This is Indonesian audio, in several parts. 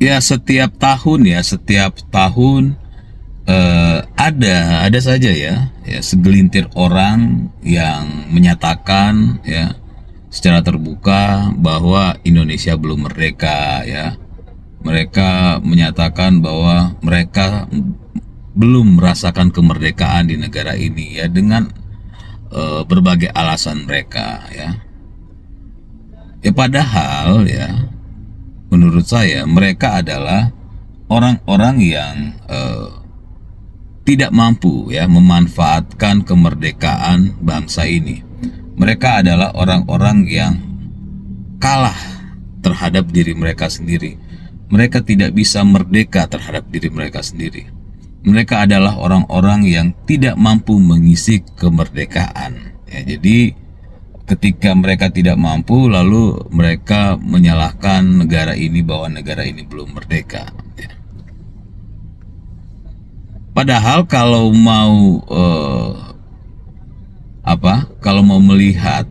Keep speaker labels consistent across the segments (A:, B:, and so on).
A: Ya setiap tahun ada saja ya segelintir orang yang menyatakan ya secara terbuka bahwa Indonesia belum merdeka ya. Mereka menyatakan bahwa mereka belum merasakan kemerdekaan di negara ini ya dengan berbagai alasan mereka ya. Ya padahal ya menurut saya mereka adalah orang-orang yang tidak mampu ya memanfaatkan kemerdekaan bangsa ini. Mereka adalah orang-orang yang kalah terhadap diri mereka sendiri. Mereka tidak bisa merdeka terhadap diri mereka sendiri. Mereka adalah orang-orang yang tidak mampu mengisi kemerdekaan. Ya, jadi ketika mereka tidak mampu, lalu mereka menyalahkan negara ini bahwa negara ini belum merdeka. Ya. Padahal kalau mau kalau mau melihat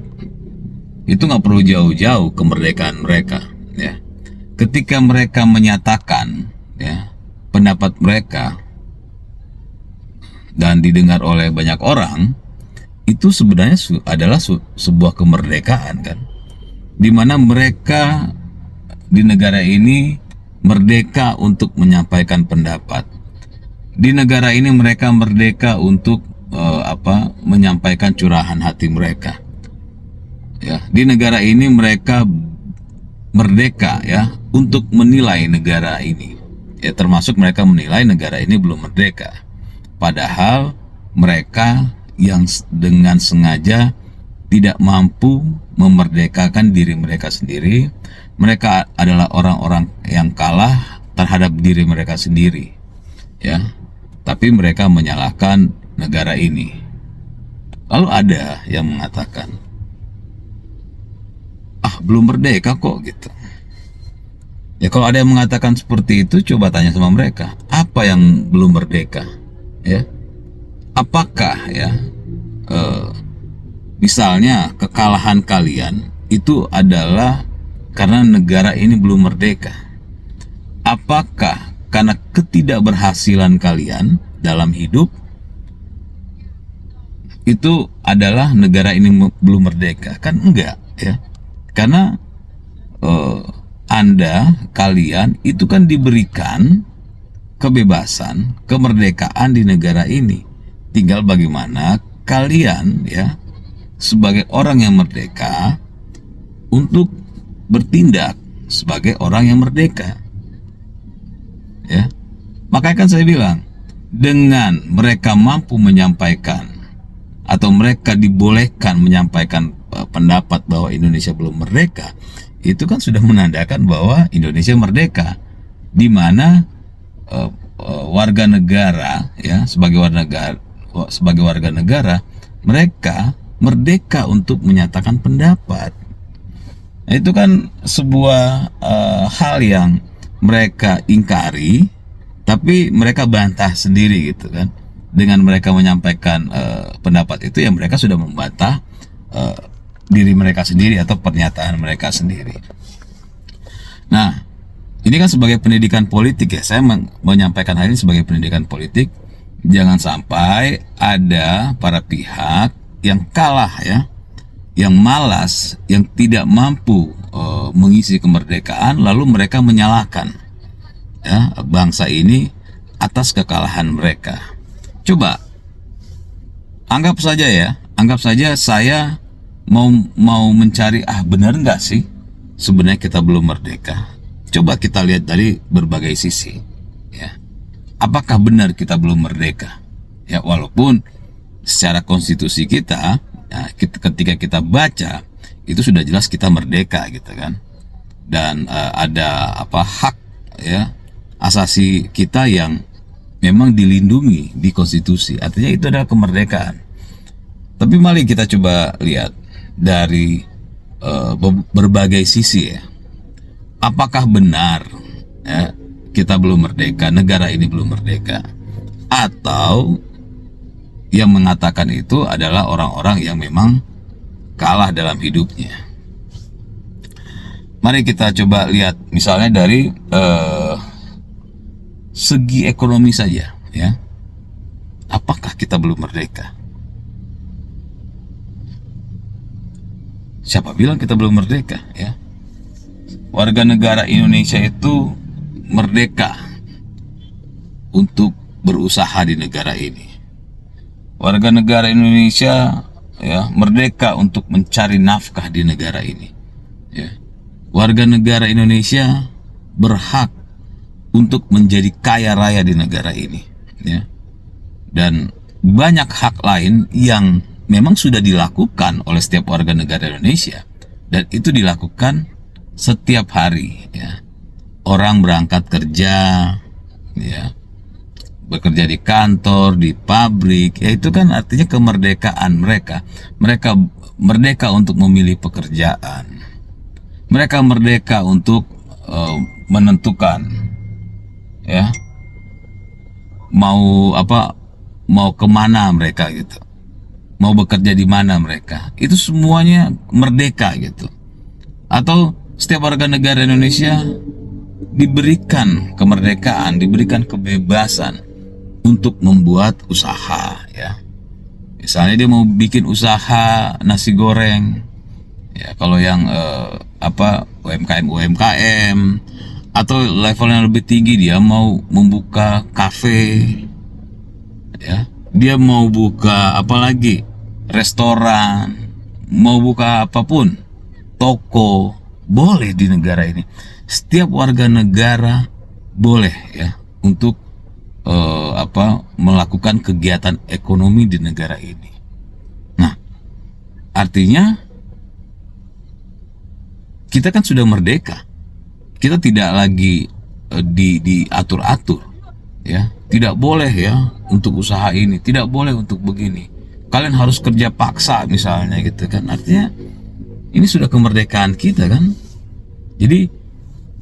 A: itu nggak perlu jauh-jauh kemerdekaan mereka. Ya. Ketika mereka menyatakan ya pendapat mereka dan didengar oleh banyak orang, itu sebenarnya adalah sebuah kemerdekaan kan, dimana mereka di negara ini merdeka untuk menyampaikan pendapat. Di negara ini mereka merdeka untuk menyampaikan curahan hati mereka. Ya, di negara ini mereka merdeka ya untuk menilai negara ini. Ya, termasuk mereka menilai negara ini belum merdeka. Padahal mereka yang dengan sengaja tidak mampu memerdekakan diri mereka sendiri. Mereka adalah orang-orang yang kalah terhadap diri mereka sendiri. Ya. Tapi mereka menyalahkan negara ini. Lalu ada yang mengatakan, belum merdeka kok gitu. Ya kalau ada yang mengatakan seperti itu, coba tanya sama mereka, apa yang belum merdeka? Ya, apakah ya misalnya kekalahan kalian itu adalah karena negara ini belum merdeka? Apakah karena ketidakberhasilan kalian dalam hidup itu adalah negara ini belum merdeka? Kan enggak ya, karena kalian itu kan diberikan kebebasan, kemerdekaan di negara ini. Tinggal bagaimana kalian ya sebagai orang yang merdeka untuk bertindak sebagai orang yang merdeka. Ya. Makanya kan saya bilang, dengan mereka mampu menyampaikan atau mereka dibolehkan menyampaikan pendapat bahwa Indonesia belum merdeka, itu kan sudah menandakan bahwa Indonesia merdeka, di mana warga negara ya sebagai warga negara mereka merdeka untuk menyatakan pendapat. Nah, itu kan sebuah hal yang mereka ingkari, tapi mereka bantah sendiri gitu kan. Dengan mereka menyampaikan pendapat itu, ya mereka sudah membantah diri mereka sendiri atau pernyataan mereka sendiri. Nah, ini kan sebagai pendidikan politik ya, saya menyampaikan hal ini sebagai pendidikan politik. Jangan sampai ada para pihak yang kalah ya, yang malas, yang tidak mampu mengisi kemerdekaan, lalu mereka menyalahkan ya bangsa ini atas kekalahan mereka. Coba anggap saja saya mau mencari benar nggak sih sebenarnya kita belum merdeka. Coba kita lihat dari berbagai sisi ya. Apakah benar kita belum merdeka? Ya, walaupun secara konstitusi kita ya, ketika kita baca itu sudah jelas kita merdeka gitu kan. Dan ada hak ya asasi kita yang memang dilindungi di konstitusi. Artinya itu adalah kemerdekaan. Tapi mari kita coba lihat dari berbagai sisi ya. Apakah benar ya, kita belum merdeka, negara ini belum merdeka, atau yang mengatakan itu adalah orang-orang yang memang kalah dalam hidupnya? Mari kita coba lihat misalnya dari segi ekonomi saja, ya, apakah kita belum merdeka? Siapa bilang kita belum merdeka, ya? Warga negara Indonesia itu merdeka untuk berusaha di negara ini. Warga negara Indonesia, ya, merdeka untuk mencari nafkah di negara ini, ya. Warga negara Indonesia berhak untuk menjadi kaya raya di negara ini, ya. Dan banyak hak lain yang memang sudah dilakukan oleh setiap warga negara Indonesia, dan itu dilakukan setiap hari, ya. Orang berangkat kerja, ya, bekerja di kantor, di pabrik, ya, itu kan artinya kemerdekaan mereka. Mereka merdeka untuk memilih pekerjaan. Mereka merdeka untuk menentukan, ya, mau kemana mereka, gitu, mau bekerja di mana mereka. Itu semuanya merdeka, gitu. Atau setiap warga negara Indonesia diberikan kemerdekaan, diberikan kebebasan untuk membuat usaha, ya. Misalnya dia mau bikin usaha nasi goreng, ya, kalau yang UMKM, atau level yang lebih tinggi dia mau membuka kafe, ya, dia mau buka apalagi restoran, mau buka apapun, toko, boleh di negara ini. Setiap warga negara boleh, ya, untuk melakukan kegiatan ekonomi di negara ini. Nah, artinya kita kan sudah merdeka. Kita tidak lagi diatur-atur, ya. Tidak boleh, ya, untuk usaha ini, tidak boleh untuk begini. Kalian harus kerja paksa misalnya, gitu kan. Artinya ini sudah kemerdekaan kita, kan. Jadi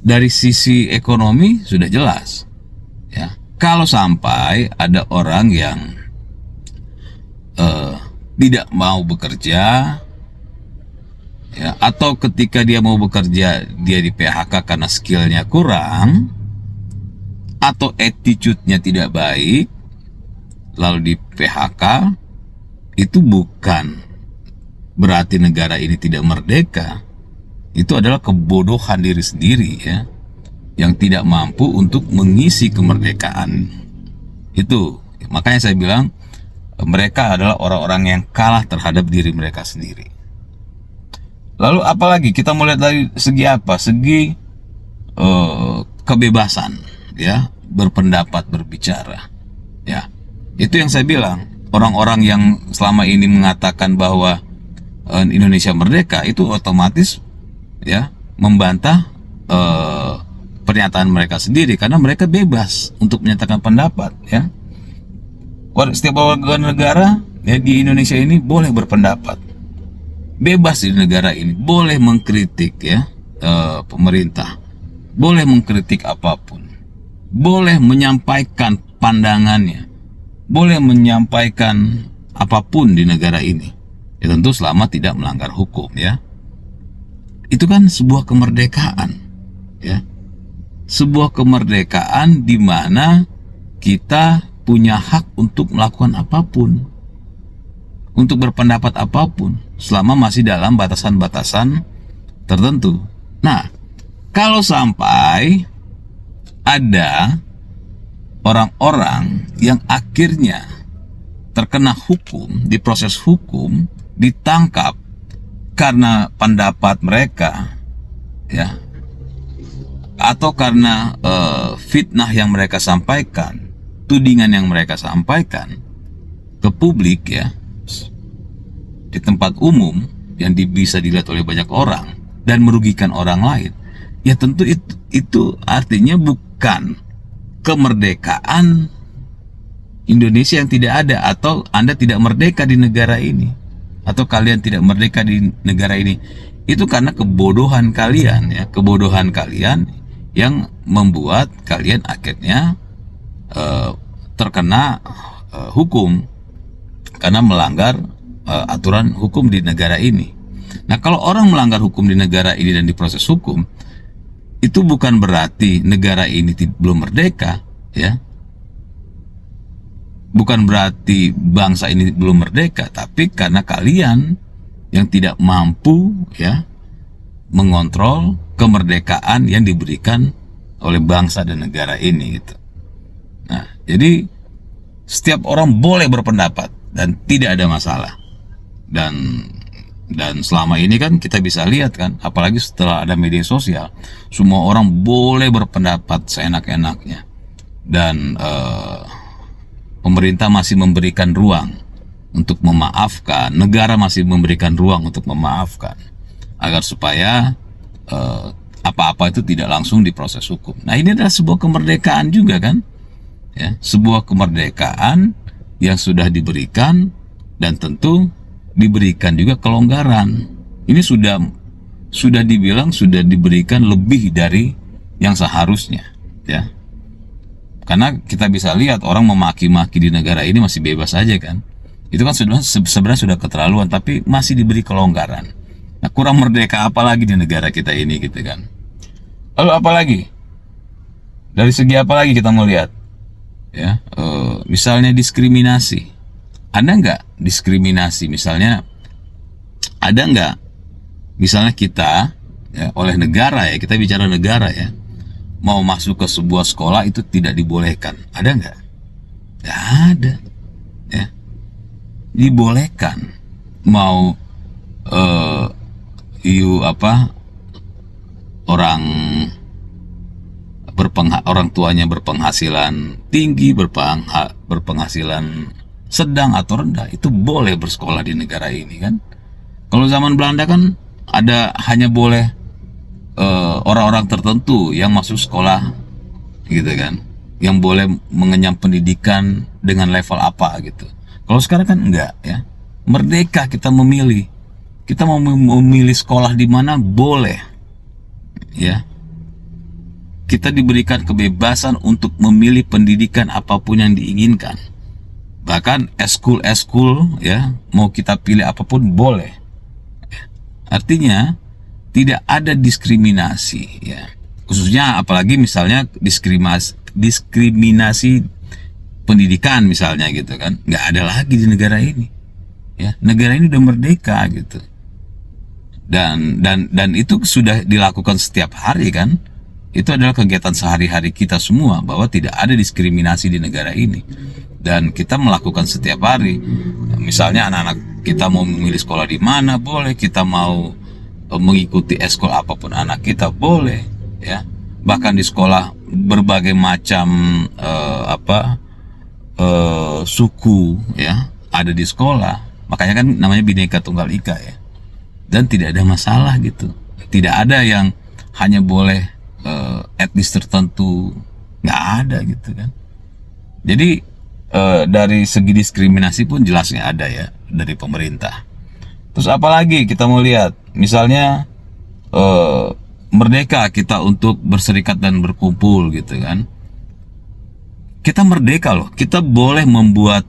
A: dari sisi ekonomi sudah jelas, ya. Kalau sampai ada orang yang tidak mau bekerja, ya, atau ketika dia mau bekerja dia di PHK karena skillnya kurang atau attitude-nya tidak baik, lalu di PHK, itu bukan berarti negara ini tidak merdeka. Itu adalah kebodohan diri sendiri, ya, yang tidak mampu untuk mengisi kemerdekaan. Itu makanya saya bilang mereka adalah orang-orang yang kalah terhadap diri mereka sendiri. Lalu apalagi kita mulai dari segi apa? Segi kebebasan, ya, berpendapat, berbicara, ya. Itu yang saya bilang, orang-orang yang selama ini mengatakan bahwa Indonesia merdeka itu otomatis, ya, membantah pernyataan mereka sendiri, karena mereka bebas untuk menyatakan pendapat, ya. Setiap warga negara, ya, di Indonesia ini boleh berpendapat, bebas di negara ini, boleh mengkritik, ya, pemerintah, boleh mengkritik apapun, boleh menyampaikan pandangannya, boleh menyampaikan apapun di negara ini, ya, tentu selama tidak melanggar hukum, ya. Itu kan sebuah kemerdekaan, ya, sebuah kemerdekaan di mana kita punya hak untuk melakukan apapun, untuk berpendapat apapun, selama masih dalam batasan-batasan tertentu. Nah, kalau sampai ada orang-orang yang akhirnya terkena hukum, diproses hukum, ditangkap karena pendapat mereka, ya, atau karena fitnah yang mereka sampaikan, tudingan yang mereka sampaikan ke publik, ya, di tempat umum yang bisa dilihat oleh banyak orang dan merugikan orang lain, ya tentu itu artinya bukan kemerdekaan Indonesia yang tidak ada, atau Anda tidak merdeka di negara ini, atau kalian tidak merdeka di negara ini. Itu karena kebodohan kalian, ya, kebodohan kalian yang membuat kalian akhirnya terkena hukum karena melanggar aturan hukum di negara ini. Nah, kalau orang melanggar hukum di negara ini dan diproses hukum, itu bukan berarti negara ini belum merdeka, ya. Bukan berarti bangsa ini belum merdeka, tapi karena kalian yang tidak mampu ya mengontrol kemerdekaan yang diberikan oleh bangsa dan negara ini gitu. Nah, jadi setiap orang boleh berpendapat dan tidak ada masalah. Dan selama ini kan kita bisa lihat kan, apalagi setelah ada media sosial, semua orang boleh berpendapat seenak-enaknya. Dan pemerintah masih memberikan ruang untuk memaafkan, negara masih memberikan ruang untuk memaafkan, agar supaya apa-apa itu tidak langsung diproses hukum. Nah, ini adalah sebuah kemerdekaan juga kan, ya, sebuah kemerdekaan yang sudah diberikan dan tentu diberikan juga kelonggaran. Ini sudah dibilang sudah diberikan lebih dari yang seharusnya, ya. Karena kita bisa lihat orang memaki-maki di negara ini masih bebas aja kan. Itu kan sebenarnya sudah keterlaluan, tapi masih diberi kelonggaran. Nah, kurang merdeka apa lagi di negara kita ini gitu kan. Lalu apa lagi? Dari segi apa lagi kita mau lihat? Ya, misalnya diskriminasi. Ada nggak diskriminasi? Misalnya ada nggak? Misalnya kita ya, oleh negara ya, kita bicara negara ya, mau masuk ke sebuah sekolah itu tidak dibolehkan. Ada nggak? Nggak ada. Ya. Dibolehkan. Mau orang tuanya berpenghasilan tinggi, berpenghasilan sedang atau rendah, itu boleh bersekolah di negara ini kan. Kalau zaman Belanda kan hanya boleh orang-orang tertentu yang masuk sekolah gitu kan, yang boleh mengenyam pendidikan dengan level apa gitu. Kalau sekarang kan enggak ya, merdeka, kita memilih, kita mau memilih sekolah di mana boleh ya, kita diberikan kebebasan untuk memilih pendidikan apapun yang diinginkan. Bahkan eskul ya, mau kita pilih apapun boleh. Artinya tidak ada diskriminasi ya, khususnya apalagi misalnya diskriminasi pendidikan misalnya gitu kan, nggak ada lagi di negara ini ya. Negara ini udah merdeka gitu, dan itu sudah dilakukan setiap hari kan. Itu adalah kegiatan sehari-hari kita semua, bahwa tidak ada diskriminasi di negara ini, dan kita melakukan setiap hari. Misalnya anak-anak kita mau memilih sekolah di mana boleh, kita mau mengikuti eskul apapun anak kita boleh ya. Bahkan di sekolah berbagai macam suku ya ada di sekolah, makanya kan namanya Bhinneka Tunggal Ika ya. Dan tidak ada masalah gitu, tidak ada yang hanya boleh etnis tertentu, nggak ada gitu kan. Jadi dari segi diskriminasi pun jelasnya ada ya dari pemerintah. Terus apalagi kita mau lihat, misalnya merdeka kita untuk berserikat dan berkumpul gitu kan. Kita merdeka loh, kita boleh membuat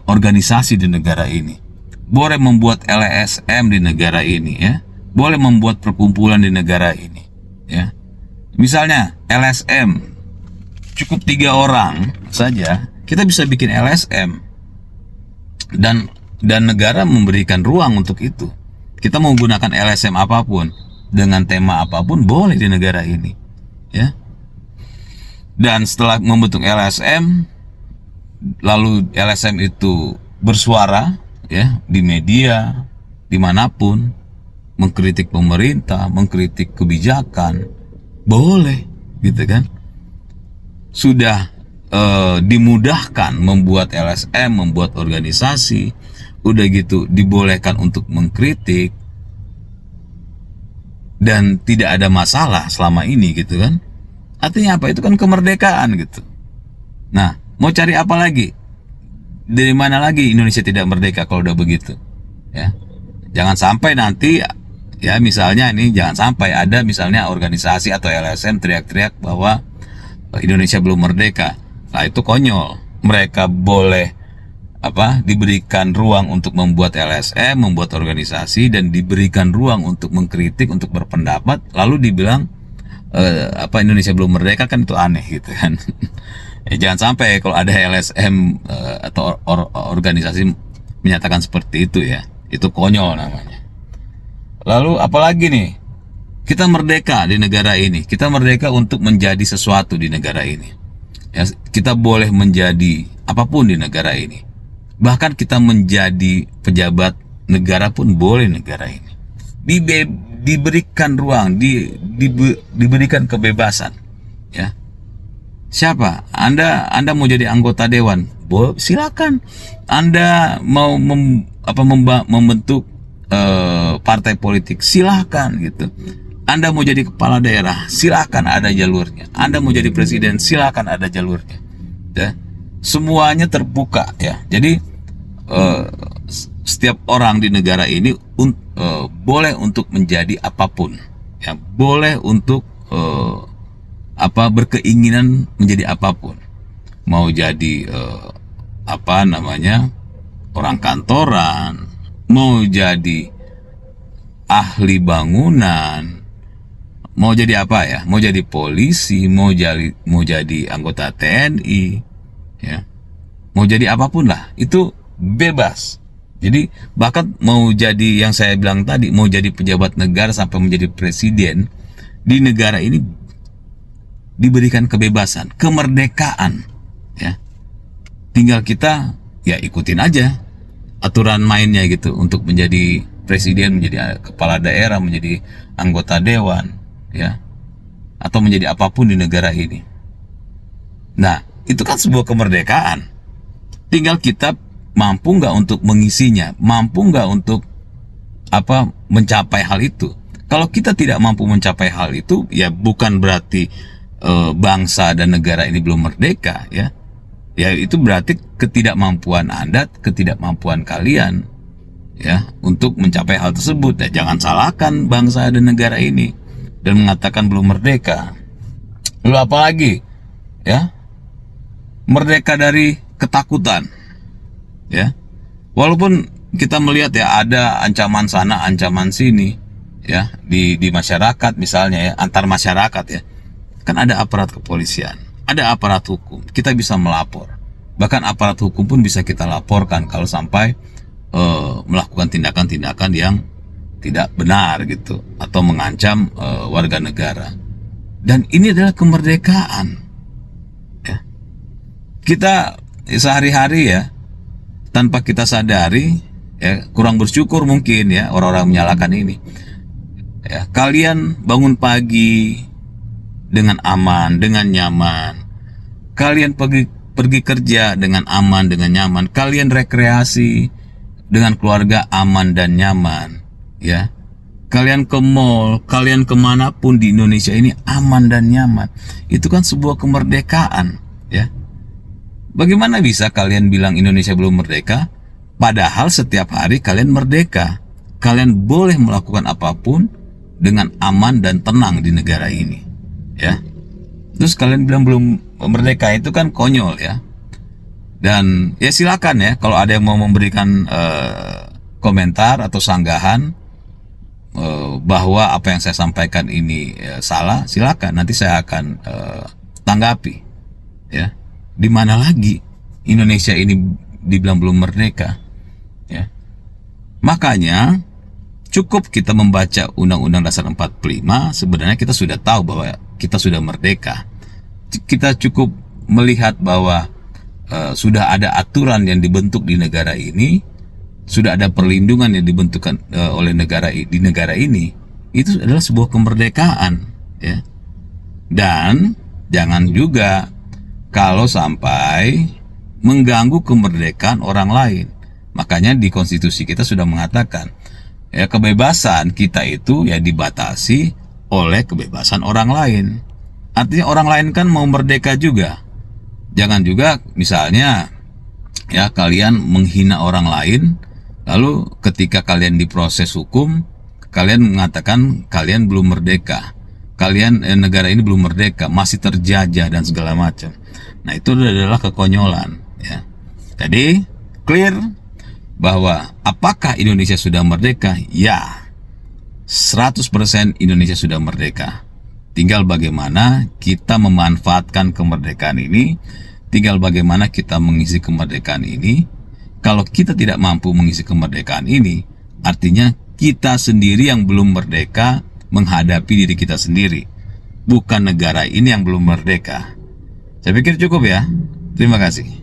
A: organisasi di negara ini, boleh membuat LSM di negara ini ya, boleh membuat perkumpulan di negara ini ya. Misalnya LSM cukup 3 orang saja, kita bisa bikin LSM, dan negara memberikan ruang untuk itu. Kita mau gunakan LSM apapun dengan tema apapun boleh di negara ini ya. Dan setelah membentuk LSM, lalu LSM itu bersuara ya di media dimanapun, mengkritik pemerintah, mengkritik kebijakan, boleh gitu kan. Sudah dimudahkan membuat LSM, membuat organisasi, udah gitu dibolehkan untuk mengkritik, dan tidak ada masalah selama ini gitu kan. Artinya apa? Itu kan kemerdekaan gitu. Nah, mau cari apa lagi? Dari mana lagi Indonesia tidak merdeka kalau udah begitu ya? Jangan sampai nanti ya, misalnya ini jangan sampai ada misalnya organisasi atau LSM teriak-teriak bahwa Indonesia belum merdeka. Nah, itu konyol. Mereka boleh diberikan ruang untuk membuat LSM, membuat organisasi, dan diberikan ruang untuk mengkritik, untuk berpendapat, lalu dibilang Indonesia belum merdeka kan itu aneh gitu kan. Jangan sampai kalau ada LSM atau organisasi menyatakan seperti itu ya, itu konyol namanya. Lalu apalagi nih, kita merdeka di negara ini, kita merdeka untuk menjadi sesuatu di negara ini ya, kita boleh menjadi apapun di negara ini, bahkan kita menjadi pejabat negara pun boleh negara ini, diberikan ruang, diberikan kebebasan ya. Siapa? Anda mau jadi anggota dewan, silakan. Anda mau membentuk partai politik, silakan gitu. Anda mau jadi kepala daerah, silakan, ada jalurnya. Anda mau jadi presiden, silakan, ada jalurnya. Ya. Semuanya terbuka ya. Jadi setiap orang di negara ini boleh untuk menjadi apapun, ya, boleh untuk berkeinginan menjadi apapun, mau jadi orang kantoran, mau jadi ahli bangunan, mau jadi apa ya, mau jadi polisi, mau jadi anggota TNI, ya, mau jadi apapun lah, itu bebas. Jadi bahkan mau jadi yang saya bilang tadi, mau jadi pejabat negara sampai menjadi presiden di negara ini diberikan kebebasan, kemerdekaan ya. Tinggal kita ya ikutin aja aturan mainnya gitu, untuk menjadi presiden, menjadi kepala daerah, menjadi anggota dewan ya, atau menjadi apapun di negara ini. Nah, itu kan sebuah kemerdekaan. Tinggal kita mampu nggak untuk mengisinya, mampu nggak untuk mencapai hal itu. Kalau kita tidak mampu mencapai hal itu, ya bukan berarti bangsa dan negara ini belum merdeka ya. Ya itu berarti ketidakmampuan Anda, ketidakmampuan kalian ya untuk mencapai hal tersebut. Ya, jangan salahkan bangsa dan negara ini dan mengatakan belum merdeka. Lalu apa lagi? Ya, merdeka dari ketakutan. Ya, walaupun kita melihat ya ada ancaman sana, ancaman sini, ya di masyarakat misalnya ya, antar masyarakat ya, kan ada aparat kepolisian, ada aparat hukum, kita bisa melapor. Bahkan aparat hukum pun bisa kita laporkan kalau sampai melakukan tindakan-tindakan yang tidak benar gitu, atau mengancam warga negara. Dan ini adalah kemerdekaan ya. Kita sehari-hari ya, tanpa kita sadari ya, kurang bersyukur mungkin ya orang-orang menyalahkan ini ya. Kalian bangun pagi dengan aman, dengan nyaman. Kalian pergi kerja dengan aman, dengan nyaman. Kalian rekreasi dengan keluarga aman dan nyaman ya. Kalian ke mall, kalian kemanapun di Indonesia ini aman dan nyaman. Itu kan sebuah kemerdekaan ya. Bagaimana bisa kalian bilang Indonesia belum merdeka, padahal setiap hari kalian merdeka. Kalian boleh melakukan apapun dengan aman dan tenang di negara ini ya. Terus kalian bilang belum merdeka, itu kan konyol ya. Dan ya silakan ya, kalau ada yang mau memberikan komentar atau sanggahan bahwa apa yang saya sampaikan ini salah, silakan, nanti saya akan tanggapi ya. Di mana lagi Indonesia ini dibilang belum merdeka ya. Makanya cukup kita membaca Undang-Undang Dasar 45, sebenarnya kita sudah tahu bahwa kita sudah merdeka. Kita cukup melihat bahwa sudah ada aturan yang dibentuk di negara ini, sudah ada perlindungan yang dibentukkan oleh negara di negara ini. Itu adalah sebuah kemerdekaan ya. Dan jangan juga kalau sampai mengganggu kemerdekaan orang lain. Makanya di konstitusi kita sudah mengatakan ya, kebebasan kita itu ya dibatasi oleh kebebasan orang lain. Artinya orang lain kan mau merdeka juga. Jangan juga misalnya ya kalian menghina orang lain, lalu ketika kalian diproses hukum, kalian mengatakan kalian belum merdeka, kalian negara ini belum merdeka, masih terjajah dan segala macam. Nah, itu adalah kekonyolan ya. Jadi clear bahwa apakah Indonesia sudah merdeka? Ya, 100% Indonesia sudah merdeka. Tinggal bagaimana kita memanfaatkan kemerdekaan ini, tinggal bagaimana kita mengisi kemerdekaan ini. Kalau kita tidak mampu mengisi kemerdekaan ini, artinya kita sendiri yang belum merdeka menghadapi diri kita sendiri, bukan negara ini yang belum merdeka. Saya pikir cukup ya. Terima kasih.